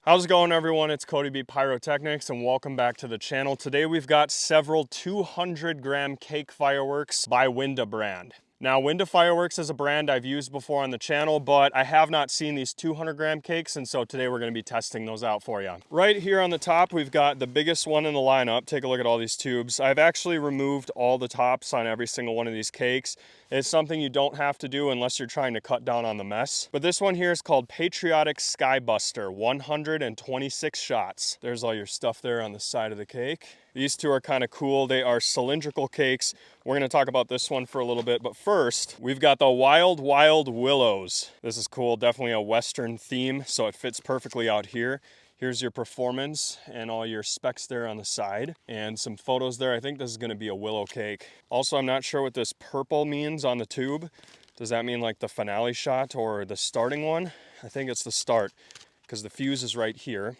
How's it going, everyone? It's CodyBPyrotechnics and welcome back to the channel. Today we've got several 200-gram cake fireworks by Winda brand. Now, Winda Fireworks is a brand I've used before on the channel, but I have not seen these 200-gram cakes, and so today we're going to be testing those out for you. Right here on the top, we've got the biggest one in the lineup. Take a look at all these tubes. I've actually removed all the tops on every single one of these cakes. It's something you don't have to do unless you're trying to cut down on the mess. But this one here is called Patriotic Skybuster, 126 shots. There's all your stuff there on the side of the cake. These two are kind of cool. They are cylindrical cakes. We're going to talk about this one for a little bit, but first, we've got the Wild Wild Willows. This is cool, definitely a Western theme, so it fits perfectly out here. Here's your performance and all your specs there on the side and some photos there. I think this is going to be a willow cake. Also, I'm not sure what this purple means on the tube. Does that mean like the finale shot or the starting one? I think it's the start because the fuse is right here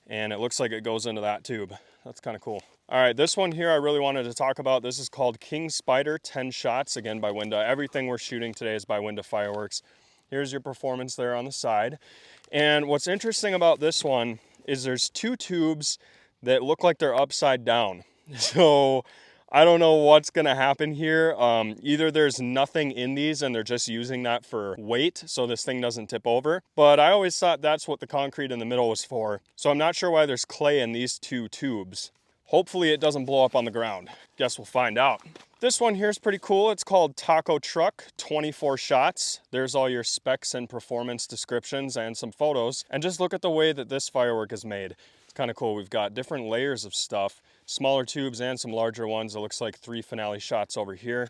and it looks like it goes into that tube. That's kind of cool. All right, this one here I really wanted to talk about. This is called King Spider 10 shots, again by Winda. Everything we're shooting today is by Winda Fireworks. Here's your performance there on the side. And what's interesting about this one is there's two tubes that look like they're upside down. So I don't know what's gonna happen here. Either there's nothing in these and they're just using that for weight so this thing doesn't tip over. But I always thought that's what the concrete in the middle was for. So I'm not sure why there's clay in these two tubes. Hopefully it doesn't blow up on the ground. Guess we'll find out. This one here is pretty cool. It's called Taco Truck, 24 shots. There's all your specs and performance descriptions and some photos. And just look at the way that this firework is made. It's kind of cool. We've got different layers of stuff, smaller tubes and some larger ones. It looks like 3 finale shots over here.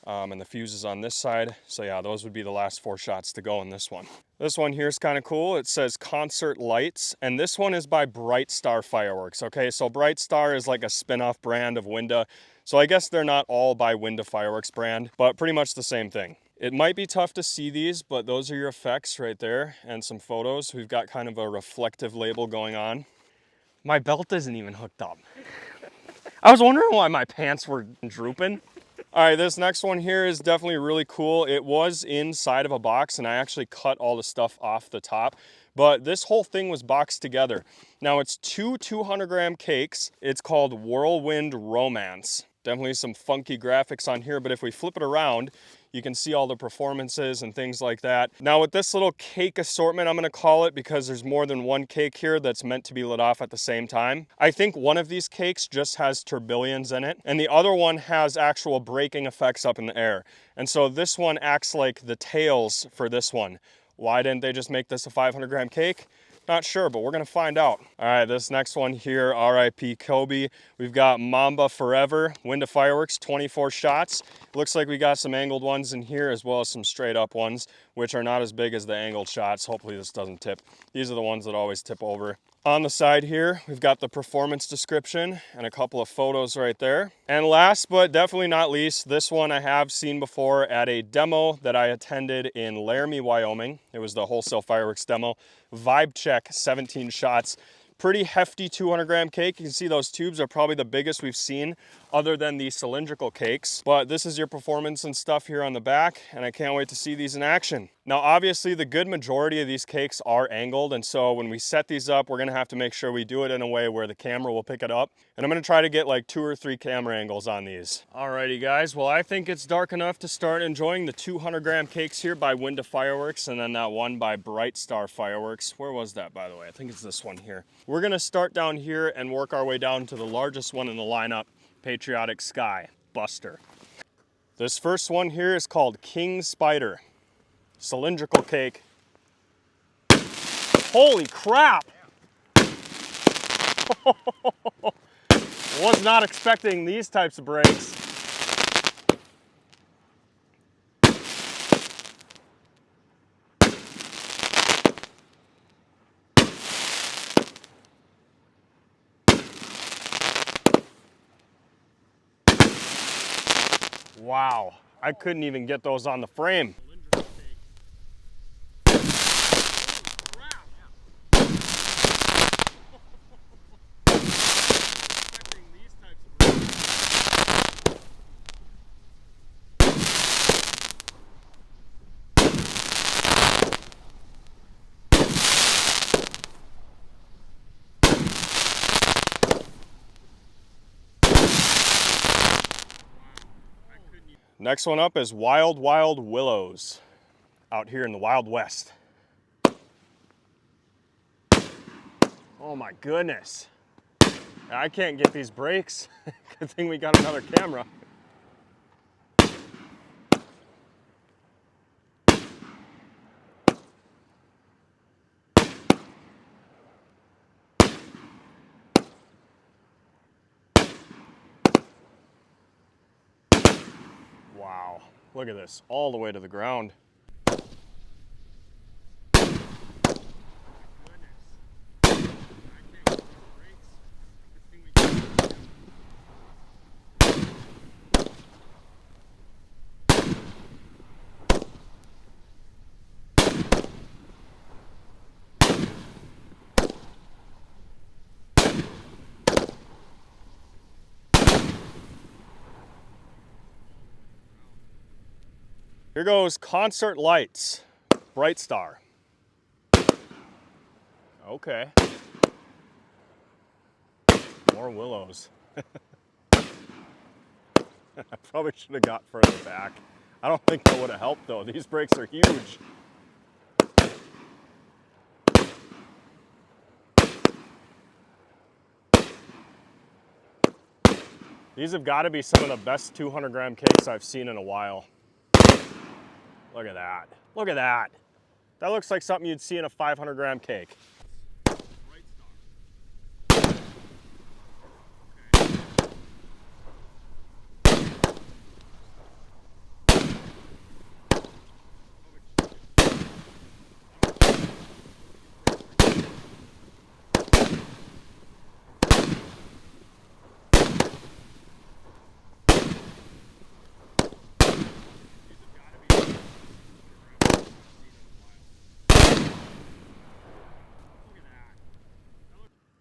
And the fuse is on this side. So yeah, those would be the last 4 shots to go in this one. This one here is kind of cool. It says Concert Lights, and this one is by Bright Star Fireworks. Okay, so Bright Star is like a spin-off brand of Winda. So I guess they're not all by Winda Fireworks brand, but pretty much the same thing. It might be tough to see these, but those are your effects right there and some photos. We've got kind of a reflective label going on. My belt isn't even hooked up. I was wondering why my pants were drooping. All right, this next one here is definitely really cool. It was inside of a box and I actually cut all the stuff off the top, but this whole thing was boxed together. Now it's two 200-gram cakes. It's called Whirlwind Romance. Definitely some funky graphics on here, but if we flip it around, you can see all the performances and things like that. Now with this little cake assortment, I'm gonna call it, because there's more than one cake here that's meant to be lit off at the same time. I think one of these cakes just has tourbillons in it, and the other one has actual braking effects up in the air. And so this one acts like the tails for this one. Why didn't they just make this a 500-gram cake? Not sure, but we're gonna find out. All right, this next one here, RIP Kobe. We've got Mamba Forever, Winda Fireworks, 24 shots. Looks like we got some angled ones in here as well as some straight up ones, which are not as big as the angled shots. Hopefully this doesn't tip. These are the ones that always tip over. On the side here, we've got the performance description and a couple of photos right there. And last but definitely not least, this one I have seen before at a demo that I attended in Laramie, Wyoming. It was the wholesale fireworks demo. Vibe check, 17 shots. Pretty hefty 200-gram cake. You can see those tubes are probably the biggest we've seen other than the cylindrical cakes. But this is your performance and stuff here on the back, and I can't wait to see these in action. Now, obviously, the good majority of these cakes are angled, and so when we set these up, we're gonna have to make sure we do it in a way where the camera will pick it up. And I'm gonna try to get like 2 or 3 camera angles on these. Alrighty, guys. Well, I think it's dark enough to start enjoying the 200-gram cakes here by Winda Fireworks, and then that one by Bright Star Fireworks. Where was that, by the way? I think it's this one here. We're gonna start down here and work our way down to the largest one in the lineup, Patriotic Sky Buster. This first one here is called King Spider. Cylindrical cake. Holy crap! Was not expecting these types of breaks. Wow, I couldn't even get those on the frame. Next one up is Wild Wild Willows out here in the Wild West. Oh my goodness. I can't get these brakes. Good thing we got another camera. Wow, look at this, all the way to the ground. Here goes Concert Lights, Bright Star. Okay. More willows. I probably should have got further back. I don't think that would have helped though. These brakes are huge. These have got to be some of the best 200 gram cakes I've seen in a while. Look at that. Look at that. That looks like something you'd see in a 500 gram cake.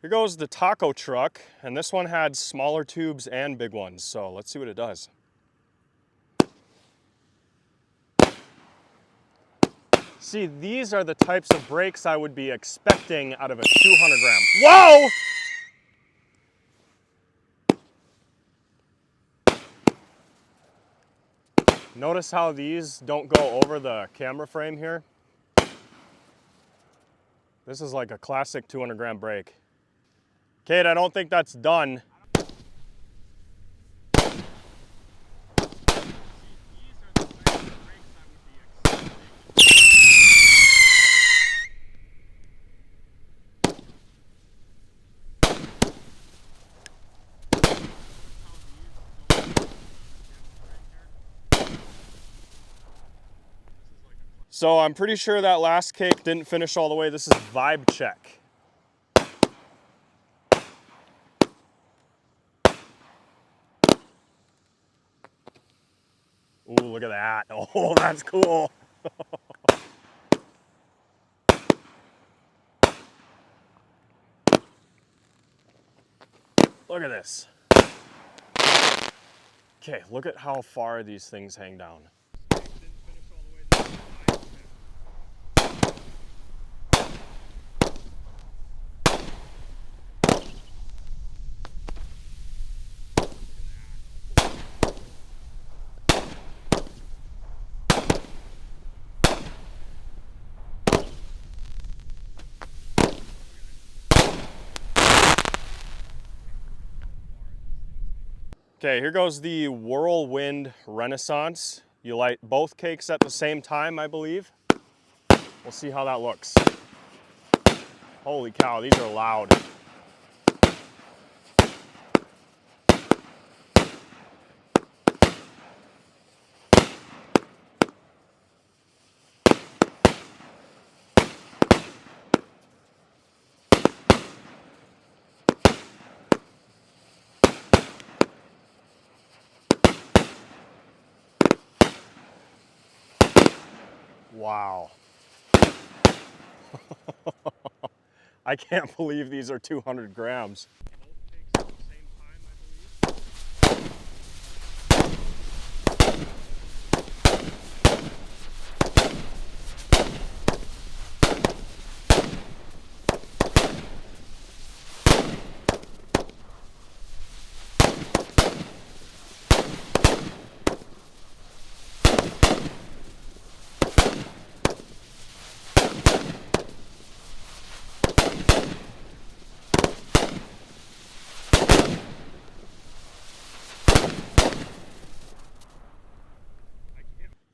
Here goes the taco truck, and this one had smaller tubes and big ones, so let's see what it does. See, these are the types of brakes I would be expecting out of a 200 gram. Whoa! Notice how these don't go over the camera frame here? This is like a classic 200 gram brake. Kate, I don't think that's done. So I'm pretty sure that last cake didn't finish all the way. This is vibe check. Ooh, look at that. Oh, that's cool. Look at this. Okay, look at how far these things hang down. Okay, here goes the Whirlwind Renaissance. You light both cakes at the same time, I believe. We'll see how that looks. Holy cow, these are loud. Wow. I can't believe these are 200 grams.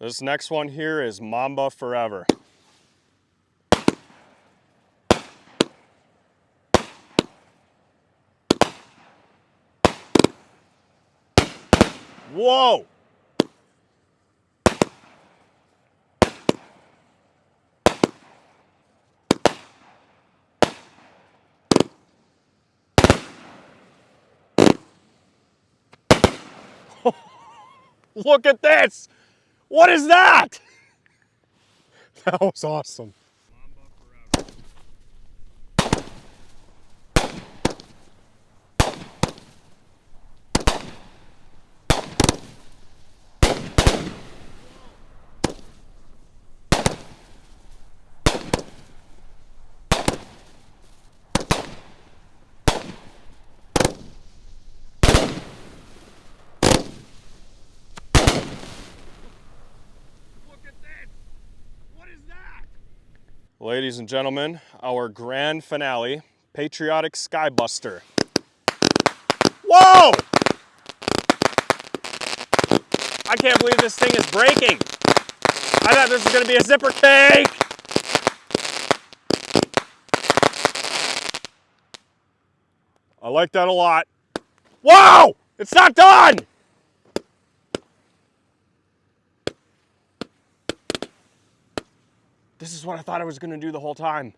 This next one here is Mamba Forever. Whoa! Look at this! What is that? That was awesome. Ladies and gentlemen, our grand finale, patriotic skybuster. Whoa! I can't believe this thing is breaking. I thought this was gonna be a zipper cake. I like that a lot. Whoa! It's not done! This is what I thought I was gonna do the whole time.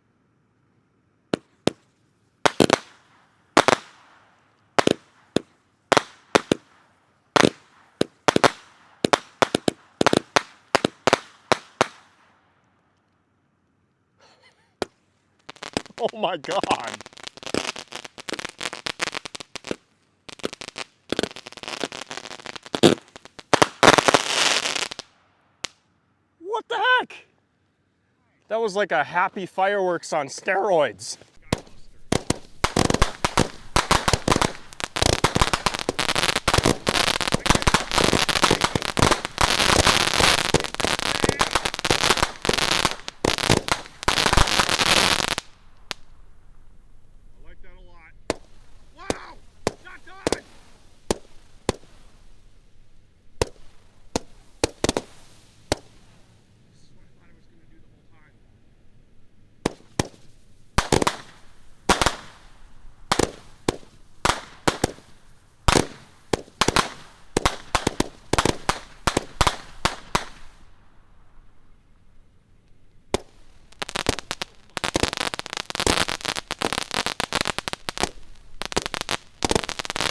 Oh my God. What the heck? That was like a happy fireworks on steroids. I like that a lot. Wow! Not done! This is what I thought I was going to do the whole time.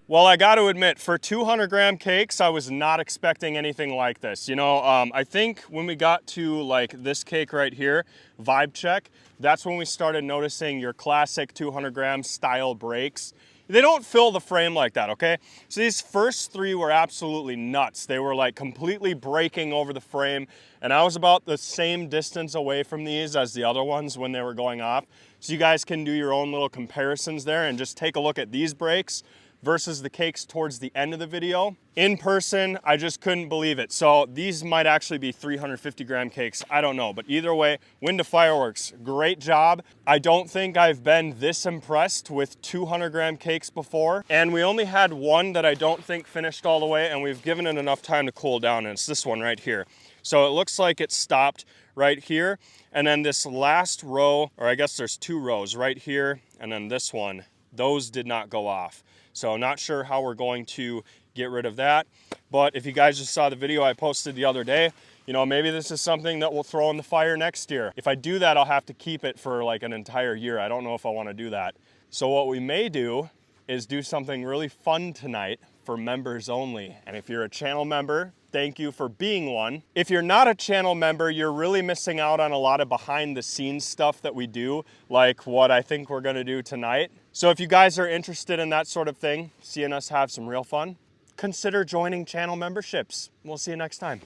Well, I got to admit, for 200-gram cakes, I was not expecting anything like this. You know, I think when we got to like this cake right here, Vibe Check, that's when we started noticing your classic 200-gram style brakes. They don't fill the frame like that, okay? So these first three were absolutely nuts. They were like completely breaking over the frame, and I was about the same distance away from these as the other ones when they were going off. So you guys can do your own little comparisons there and just take a look at these brakes versus the cakes towards the end of the video. In person, I just couldn't believe it. So these might actually be 350-gram cakes, I don't know. But either way, Winda Fireworks, great job. I don't think I've been this impressed with 200-gram cakes before. And we only had one that I don't think finished all the way, and we've given it enough time to cool down, and it's this one right here. So it looks like it stopped right here. And then this last row, or I guess there's two rows right here, and then this one, those did not go off. So not sure how we're going to get rid of that. But if you guys just saw the video I posted the other day, you know, maybe this is something that we'll throw in the fire next year. If I do that, I'll have to keep it for like an entire year. I don't know if I want to do that. So what we may do is do something really fun tonight for members only. And if you're a channel member, thank you for being one. If you're not a channel member, you're really missing out on a lot of behind the scenes stuff that we do, like what I think we're gonna do tonight. So if you guys are interested in that sort of thing, seeing us have some real fun, consider joining channel memberships. We'll see you next time.